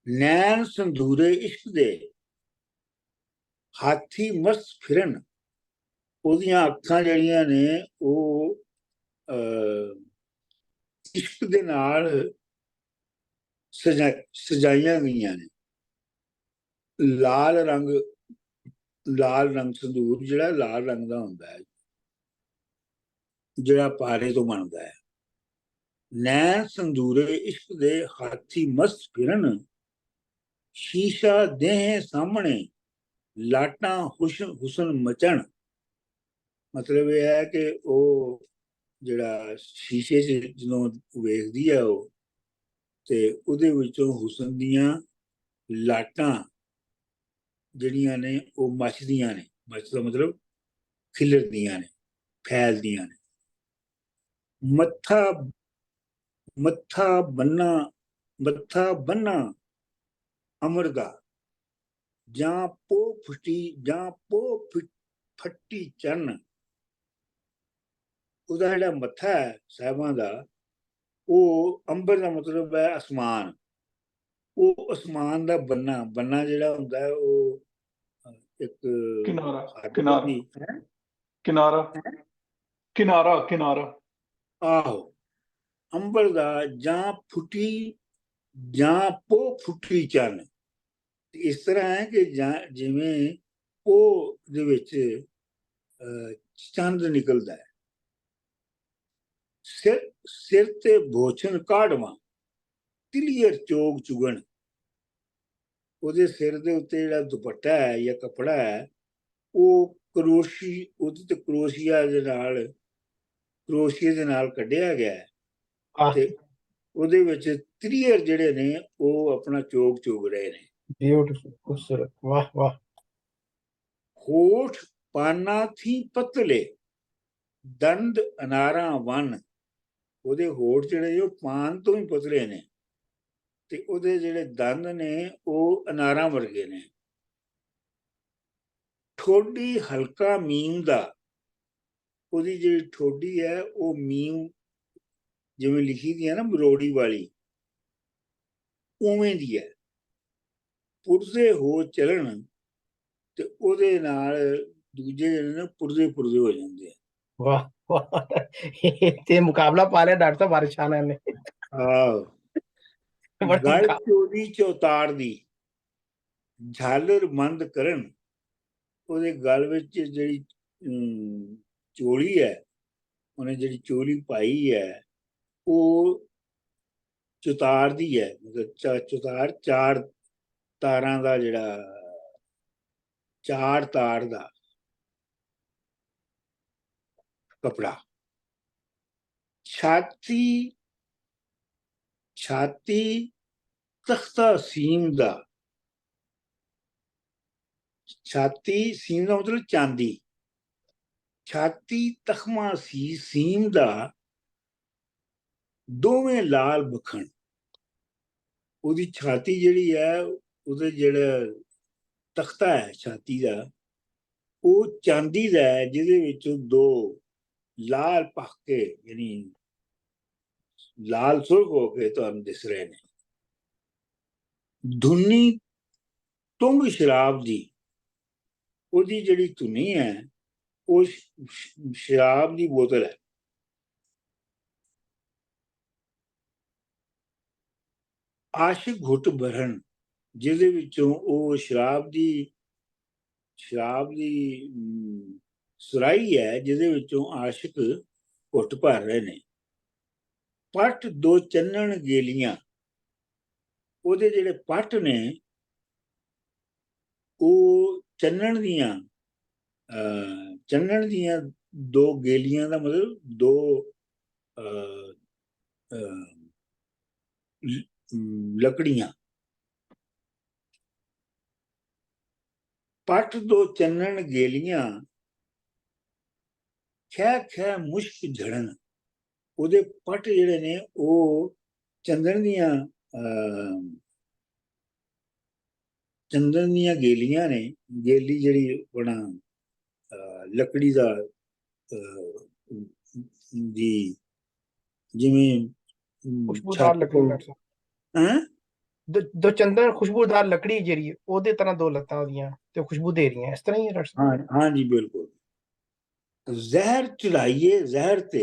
ਨੈਣ ਸੰਧੂਰੇ ਇਸ਼ਕ ਦੇ ਹਾਥੀ ਮਸਤ ਫਿਰਨ। ਉਹਦੀਆਂ ਅੱਖਾਂ ਜਿਹੜੀਆਂ ਨੇ ਉਹ ਇਸ਼ਕ ਦੇ ਨਾਲ ਸਜਾਈਆਂ ਗਈਆਂ ਨੇ। ਲਾਲ ਰੰਗ ਸੰਧੂਰ ਜਿਹੜਾ ਲਾਲ ਰੰਗ ਦਾ ਹੁੰਦਾ ਹੈ, ਜਿਹੜਾ ਪਾਰੇ ਤੋਂ ਬਣਦਾ ਹੈ। ਨੈਣ ਸੰਧੂਰੇ ਇਸ਼ਕ ਦੇ ਹਾਥੀ ਮਸਤ ਫਿਰਨ। ਸ਼ੀਸ਼ਾ ਦੇਹ ਸਾਹਮਣੇ ਲਾਟਾਂ ਹੁਸਨ ਮਚਣ। ਮਤਲਬ ਇਹ ਹੈ ਕਿ ਉਹ ਜਿਹੜਾ ਸ਼ੀਸ਼ੇ 'ਚ ਜਦੋਂ ਵੇਖਦੀ ਹੈ ਉਹ, ਤੇ ਉਹਦੇ ਵਿੱਚੋਂ ਹੁਸਨ ਦੀਆਂ ਲਾਟਾਂ ਜਿਹੜੀਆਂ ਨੇ ਉਹ ਮੱਚਦੀਆਂ ਨੇ। ਮੱਚ ਦਾ ਮਤਲਬ ਖਿਲਰਦੀਆਂ ਨੇ, ਫੈਲਦੀਆਂ ਨੇ। ਮੱਥਾ ਬੰਨਾ ਅਮਰ ਦਾ ਜਾਂ ਫੱਟੀ ਚੰਨ। ਉਹਦਾ ਜਿਹੜਾ ਮੱਥਾ ਹੈ ਸਾਹਿਬਾਂ ਦਾ, ਉਹ ਅੰਬਰ ਦਾ ਮਤਲਬ ਹੈ ਅਸਮਾਨ। ਉਹ ਅਸਮਾਨ ਦਾ ਬੰਨਾ ਜਿਹੜਾ ਹੁੰਦਾ ਹੈ ਉਹ ਇੱਕ ਕਿਨਾਰਾ। ਆਹੋ, ਅੰਬਰ ਦਾ ਜਾਂ ਫੁੱਟੀ ਚੰਨ। ਇਸ ਤਰ੍ਹਾਂ ਹੈ ਕਿ ਜਿਵੇਂ ਉਹ ਦੇ ਵਿੱਚ ਚੰਦ ਨਿਕਲਦਾ ਹੈ। ਸਿਰ ਤੇ ਭੋਚਨ ਕਾੜਵਾ ਤਿਲੀਅਰ ਚੋਗ ਚੁਗਣ। ਉਹਦੇ ਸਿਰ ਦੇ ਉੱਤੇ ਜਿਹੜਾ ਦੁਪੱਟਾ ਹੈ ਜਾਂ ਕੱਪੜਾ ਹੈ ਉਹ ਉਹਦੇ ਤੇ ਕਰੋਸ਼ੀਏ ਦੇ ਨਾਲ ਕੱਢਿਆ ਗਿਆ ਹੈ, ਤੇ ਉਹਦੇ ਵਿੱਚ ਤਿਲੀਅਰ ਜਿਹੜੇ ਨੇ ਉਹ ਆਪਣਾ ਚੋਗ ਚੁਗ ਰਹੇ ਨੇ। ਖੂਬਸੂਰਤ, ਵਾਹ ਵਾਹ। ਹੋਠ ਪਾਨਾ ਥੀ ਪਤਲੇ ਦੰਦ ਅਨਾਰਾਂ ਵਨ, ਉਹਦੇ ਹੋਠ ਜਿਹੜੇ ਉਹ ਪਾਨ ਤੋਂ ਵੀ ਪਤਲੇ ਨੇ ਤੇ ਉਹਦੇ ਜਿਹੜੇ ਦੰਦ ਨੇ ਉਹ ਅਨਾਰਾਂ ਵਰਗੇ ਨੇ। ਠੋਡੀ ਹਲਕਾ ਮੀਮ ਦਾ, ਉਹਦੀ ਜਿਹੜੀ ਠੋਡੀ ਹੈ ਉਹ ਮੀਮ ਜਿਵੇਂ ਲਿਖੀ ਦੀ ਹੈ ਨਾ ਮਰੋੜੀ ਵਾਲੀ, ਉਵੇਂ ਦੀ ਹੈ। ਪੁਰਜ਼ੇ ਹੋ ਚੱਲਣ ਤੇ ਉਹਦੇ ਨਾਲ ਦੂਜੇ ਜਿਹੜੇ ਨੇ ਪੁਰਜ਼ੇ ਪੁਰਜ਼ੇ ਹੋ ਜਾਂਦੇ ਆ। वाह वाह ते मुकाबला पा लिया डॉक्टर साहब वारिस शाह ने ਆਹ बड़ा ਗਲ मुका- ਚੋਰੀ ਚੌਤਾਰ ਦੀ ਝਾਲਰ ਬੰਦ ਕਰਨ, ਉਹਦੇ ਗਲ ਵਿੱਚ ਜਿਹੜੀ ਚੋਲੀ ਹੈ, ਉਹਨੇ ਜਿਹੜੀ ਚੋਲੀ ਪਾਈ ਹੈ ਉਹ ਚੁਤਾਰ ਦੀ ਹੈ, ਮਤਲਬ ਚੁਤਾਰ ਚਾਰ ਤਾਰਾਂ ਦਾ, ਜਿਹੜਾ ਚਾਰ ਤਾਰ ਦਾ ਕਪੜਾ। ਛਾਤੀ ਛਾਤੀ ਤਖਤਾ ਸੀਮ ਦਾ, ਛਾਤੀ ਸੀਮ ਦਾ ਮਤਲਬ ਚਾਂਦੀ, ਛਾਤੀ ਤਖਮਾ ਸੀ ਸੀਮ ਦਾ ਦੋਵੇਂ ਲਾਲ ਬਖਣ। ਉਹਦੀ ਛਾਤੀ ਜਿਹੜੀ ਹੈ, ਉਹਦੇ ਜਿਹੜਾ ਤਖਤਾ ਹੈ ਛਾਤੀ ਦਾ, ਉਹ ਚਾਂਦੀ ਦਾ ਹੈ, ਜਿਹਦੇ ਵਿੱਚੋਂ ਦੋ ਲਾਲ ਭਖ ਕੇ, ਯਾਨੀ ਲਾਲ ਸੁਰਖ ਹੋ ਕੇ ਤੁਹਾਨੂੰ ਦਿਸ ਰਹੇ ਨੇ। ਧੁਨੀ ਤੁੰਗ ਸ਼ਰਾਬ ਦੀ, ਉਹਦੀ ਜਿਹੜੀ ਧੁਨੀ ਹੈ ਉਹ ਸ਼ਰਾਬ ਦੀ ਬੋਤਲ ਹੈ। ਆਸ਼ਿਕ ਘੁੱਟ ਭਰਨ, ਜਿਹਦੇ ਵਿੱਚੋਂ ਉਹ ਸ਼ਰਾਬ ਦੀ ਸੁਰਾਈ ਹੈ, ਜਿਹਦੇ ਵਿੱਚੋਂ ਆਸ਼ਿਕ ਘੁੱਟ ਭਰ ਰਹੇ ਨੇ। ਪੱਟ ਦੋ ਚੰਨਣ ਗੇਲੀਆਂ, ਉਹਦੇ ਜਿਹੜੇ ਪੱਟ ਨੇ ਉਹ ਚੰਨਣ ਦੀਆਂ ਦੋ ਗੇਲੀਆਂ ਦਾ ਮਤਲਬ ਦੋ ਲੱਕੜੀਆਂ। ਪੱਟ ਦੋ ਚੰਨਣ ਗੇਲੀਆਂ ਖੈ ਖੈ ਮੁਸ਼ਕ ਝੜਨ, ਉਹਦੇ ਪੱਟ ਜਿਹੜੇ ਨੇ ਉਹ ਚੰਦਨ ਦੀਆਂ ਗੇਲੀਆਂ ਨੇ। ਗੇਲੀ ਜਿਹੜੀ ਬਣਾ ਲੱਕੜੀ ਦਾ ਦੀ, ਜਿਵੇਂ खुशबूदार लकड़ी डॉक्टर साहब ਹੈਂ दो चंदन खुशबूदार लकड़ी ਜਿਹੜੀ ਉਹਦੇ ਤਰ੍ਹਾਂ ਦੋ ਲੱਤਾਂ ਉਹਦੀਆਂ ਤੇ ਖੁਸ਼ਬੂ ਦੇ ਰਹੀਆਂ, ਇਸ ਤਰ੍ਹਾਂ ਹੀ ਹੈ ਡਾਕਟਰ ਸਾਹਿਬ। ਹਾਂ ਜੀ ਬਿਲਕੁਲ। ਜ਼ਹਿਰ ਚੜਾਈਏ ਜ਼ਹਿਰ ਤੇ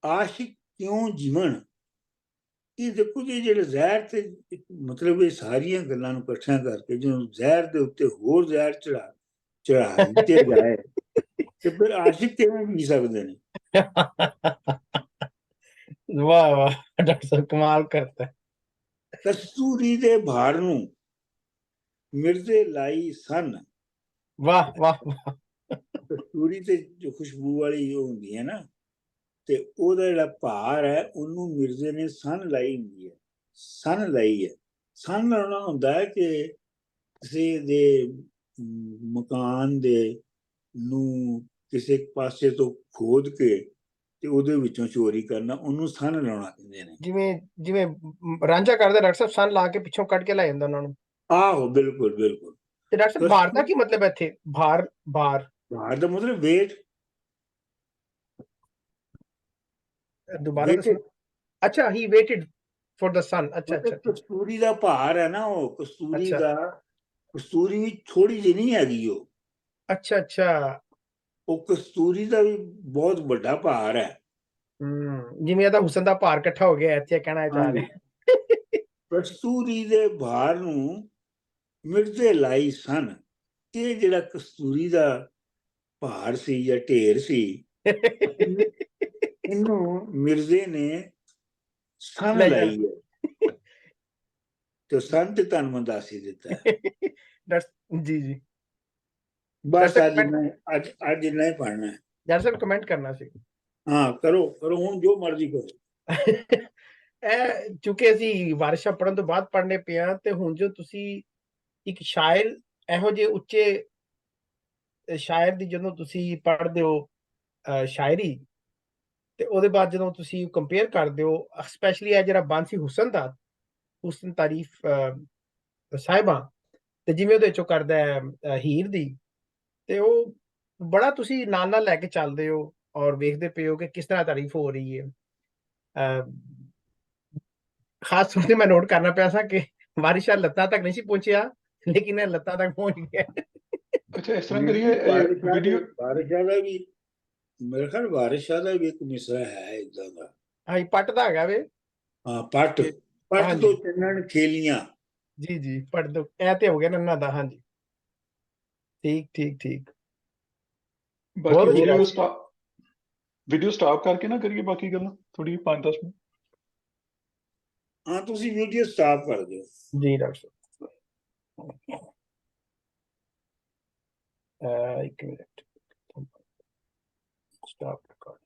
ਆਸ਼ਿਕ ਕਿਉਂ ਜੀਵਨ, ਇਹ ਦੇਖੋ ਜੀ ਜਿਹੜੇ ਜ਼ਹਿਰ ਤੇ ਮਤਲਬ ਇਹ ਸਾਰੀਆਂ ਗੱਲਾਂ ਨੂੰ ਇਕੱਠਿਆਂ ਕਰਕੇ ਜਦੋਂ ਜ਼ਹਿਰ ਦੇ ਉੱਤੇ ਹੋਰ ਜ਼ਹਿਰ ਚੜਾ ਦਿੱਤੇ ਜਾਏ ਤੇ ਫਿਰ ਆਸ਼ਿਕ ਕਿਵੇਂ ਪੀ ਸਕਦੇ ਨੇ। वाह वाह डॉक्टर साहब कमाल करता है। ਕਸਤੂਰੀ ਦੇ ਭਾਰ ਨੂੰ ਮਿਰਜ਼ੇ ਲਾਈ ਸਨ, वाह वाह वाह ਕਸਤੂਰੀ ਤੇ ਜੋ ਖੁਸ਼ਬੂ ਵਾਲੀ ਉਹ ਹੁੰਦੀ ਹੈ ਨਾ, ਤੇ ਉਹਦਾ ਜਿਹੜਾ ਭਾਰ ਹੈ ਉਹਨੂੰ ਮਿਰਜ਼ੇ ਨੇ ਸਨ ਲਾਈ ਹੁੰਦੀ ਹੈ। ਸਨ ਲਾਈ ਹੈ, ਸਨ ਲਾਉਣਾ ਹੁੰਦਾ ਹੈ ਕਿ ਕਿਸੇ ਦੇ ਮਕਾਨ ਦੇ ਨੂੰ ਕਿਸੇ ਪਾਸੇ ਤੋਂ ਖੋਦ ਕੇ ਤੇ ਉਹਦੇ ਵਿੱਚੋਂ ਚੋਰੀ ਕਰਨਾ, ਉਹਨੂੰ ਸਨ ਲਾਉਣਾ ਕਹਿੰਦੇ ਨੇ। ਜਿਵੇਂ ਜਿਵੇਂ ਰਾਂਝਾ ਕਰਦਾ ਡਾਕਟਰ ਸਾਹਿਬ, ਸਨ ਲਾ ਕੇ ਪਿੱਛੋਂ ਕੱਢ ਕੇ ਲੈ ਜਾਂਦਾ ਉਹਨਾਂ ਨੂੰ। ਆਹੋ ਬਿਲਕੁਲ ਬਿਲਕੁਲ। ਤੇ ਡਾਕਟਰ ਸਾਹਿਬ ਭਾਰ ਦਾ ਕੀ ਮਤਲਬ ਹੈ ਇੱਥੇ? ਭਾਰ ਦਾ ਮਤਲਬ ਵੇਟ। ਦੁਬਾਰਾ ਦੱਸੋ। ਅੱਛਾ, ਹੀ ਵੇਟਡ ਫॉर द सन। ਅੱਛਾ ਅੱਛਾ, ਕਸਤੂਰੀ ਦਾ ਭਾਰ ਹੈ ਨਾ, ਉਹ ਕਸਤੂਰੀ ਦਾ, ਕਸਤੂਰੀ ਵੀ ਥੋੜੀ ਜਿਹੀ ਨਹੀਂ ਹੈਗੀ ਉਹ। ਅੱਛਾ ਅੱਛਾ, ਉਹ ਕਸਤੂਰੀ ਦਾ ਵੀ ਬਹੁਤ ਵੱਡਾ ਭਾਰ ਹੈ। ਜਿਵੇਂ ਇਹਦਾ ਹੁਸਨ ਦਾ ਭਾਰ ਇਕੱਠਾ ਹੋ ਗਿਆ ਇੱਥੇ, ਕਹਿਣਾ ਚਾਹ ਰਹੇ। ਕਸਤੂਰੀ ਦੇ ਭਾਰ ਨੂੰ ਮਿਰਜ਼ੇ ਲਾਈ ਸਨ। ਇਹ ਜਿਹੜਾ ਕਸਤੂਰੀ ਦਾ ਭਾਰ ਸੀ ਜਾਂ ਢੇਰ ਸੀ, ਇਹਨੂੰ ਮਿਰਜ਼ੇ ਨੇ ਸਨ ਲਾਈ ਹੈ ਤੇ ਸਨ ਤੇ ਤੁਹਾਨੂੰ ਮੰਦਾਸੀ ਦਿੱਤਾ ਹੈ। ਜੀ ਜੀ, ਬਸ ਅੱਜ ਇੰਨਾ ਹੀ ਪੜ੍ਹਨਾ ਹੈ। ਡਾਕਟਰ ਸਾਹਿਬ ਕਮੈਂਟ ਕਰਨਾ ਸੀ। ਹਾਂ ਕਰੋ ਹੁਣ ਜੋ ਮਰਜ਼ੀ ਕਰੋ। ਇਹ ਚੁੱਕੇ ਅਸੀਂ ਵਾਰਿਸ ਸ਼ਾਹ ਪੜ੍ਹਨ ਤੋਂ ਬਾਅਦ ਪੜ੍ਹਨੇ ਪਿਆ, ਤੇ ਹੁਣ ਜੋ ਤੁਸੀਂ ਇੱਕ ਸ਼ਾਇਰ, ਇਹੋ ਜਿਹੇ ਉੱਚੇ ਸ਼ਾਇਰ ਦੀ ਜਦੋਂ ਤੁਸੀਂ ਪੜ੍ਹਦੇ ਹੋ ਸ਼ਾਇਰੀ ਤੇ ਉਹਦੇ ਬਾਅਦ ਜਦੋਂ ਤੁਸੀਂ ਕੰਪੇਅਰ ਕਰਦੇ ਹੋ, ਸਪੈਸ਼ਲੀ ਇਹ ਜਿਹੜਾ ਬੰਦ ਸੀ ਹੁਸਨ ਦਾ, ਹੁਸਨ ਤਾਰੀਫ ਸਾਹਿਬਾਂ, ਤੇ ਜਿਵੇਂ ਉਹਦੇ ਚੋਂ ਕਰਦਾ ਹੈ ਹੀਰ ਦੀ, ਤੇ ਉਹ ਬੜਾ ਤੁਸੀਂ ਨਾਲ ਨਾਲ ਲੈ ਕੇ ਚੱਲਦੇ ਹੋ ਔਰ ਵੇਖਦੇ ਪਏ ਹੋ ਕਿ ਕਿਸ ਤਰ੍ਹਾਂ ਤਾਰੀਫ ਹੋ ਰਹੀ ਹੈ। ਖਾਸ ਤੌਰ ਤੇ ਮੈਂ ਨੋਟ ਕਰਨਾ ਪਿਆ ਸੀ ਕਿ ਵਾਰਿਸ਼ਾ ਲੱਤਾਂ ਤੱਕ ਨਹੀਂ ਸੀ ਪਹੁੰਚਿਆ, ਲੇਕਿਨ ਇਹ ਲੱਤਾਂ ਤੱਕ ਪਹੁੰਚ ਗਿਆ। ਅੱਛਾ, ਇਸ ਤਰ੍ਹਾਂ ਕਰੀਏ ਵੀਡੀਓ ਬਾਰਿਸ਼ਾਂ ਦਾ ਵੀ ਮੇਰੇ ਖਿਆਲ ਬਾਰਿਸ਼ਾਂ ਦਾ ਵੀ ਇੱਕ ਮਿਸਰਾ ਹੈ ਇਦਾਂ ਦਾ। ਹਾਂਜੀ, ਪੱਟ ਦਾ ਹੈਗਾ ਵੇ। ਹਾਂ, ਪੱਟ ਹਾਂਜੀ। ਤੋਂ ਚੰਨਣ ਖੇਲੀਆਂ। ਜੀ ਜੀ, ਪੱਟ ਦੋ, ਇਹ ਤੇ ਹੋ ਗਿਆ ਨੰਨਾ ਦਾ। ਹਾਂਜੀ, ਠੀਕ ਠੀਕ ਠੀਕ। ਬਾਕੀ ਬਹੁਤ ਅੱਛੀ ਵੀਡੀਓ ਸਟਾਪ ਕਰਕੇ ਨਾ ਕਰੀਏ ਬਾਕੀ ਗੱਲਾਂ ਥੋੜੀ 5-10 ਮਿੰਟ। ਹਾਂ, ਤੁਸੀਂ ਵੀਡੀਓ ਸਟਾਪ ਕਰ ਦਿਓ। ਜੀ ਡਾਕਟਰ ਸਾਹਿਬ, ਇੱਕ ਮਿੰਟ, ਸਟਾਪ ਰਿਕਾਰਡ।